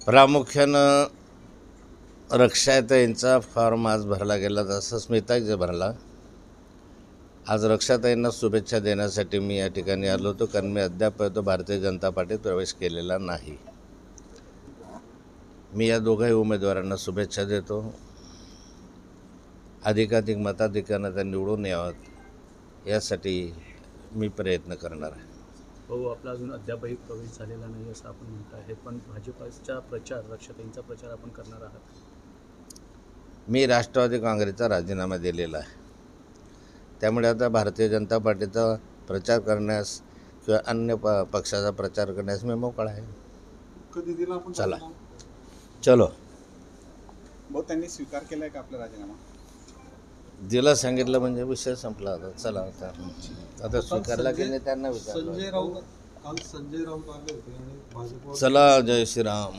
प्रामुख्यानं रक्षाताईंचा फॉर्म आज भरला गेला, जसं स्मिताजी भरला. आज रक्षाताईंना शुभेच्छा देण्यासाठी मी या ठिकाणी आलो होतो, कारण मी अद्याप भारतीय जनता पार्टीत प्रवेश केलेला नाही. मी या दोघाही उमेदवारांना शुभेच्छा देतो. अधिकाधिक मताधिक्यानं त्या निवडून यावं यासाठी मी प्रयत्न करणार आहे. हो, आपला अजून अद्यापही प्रवेश झालेला नाही असं आपण म्हणत आहे, पण भाजपचा प्रचार, रक्षाताईंचा प्रचार आपण करणार आहात? मी राष्ट्रवादी काँग्रेसचा राजीनामा दिलेला आहे. त्यामुळे आता भारतीय जनता पार्टीचा प्रचार करण्यास किंवा अन्य पक्षाचा प्रचार करण्यास मी मोकळा आहे. चला चलो. भाऊ, त्यांनी स्वीकार केलाय का आपला राजीनामा? दिलं सांगितलं म्हणजे विषय संपला. आता चला आता स्वीकारला की नाही त्यांना विचारलं. संजय राऊत आले होते आणि भाजप. चला, जय श्रीराम.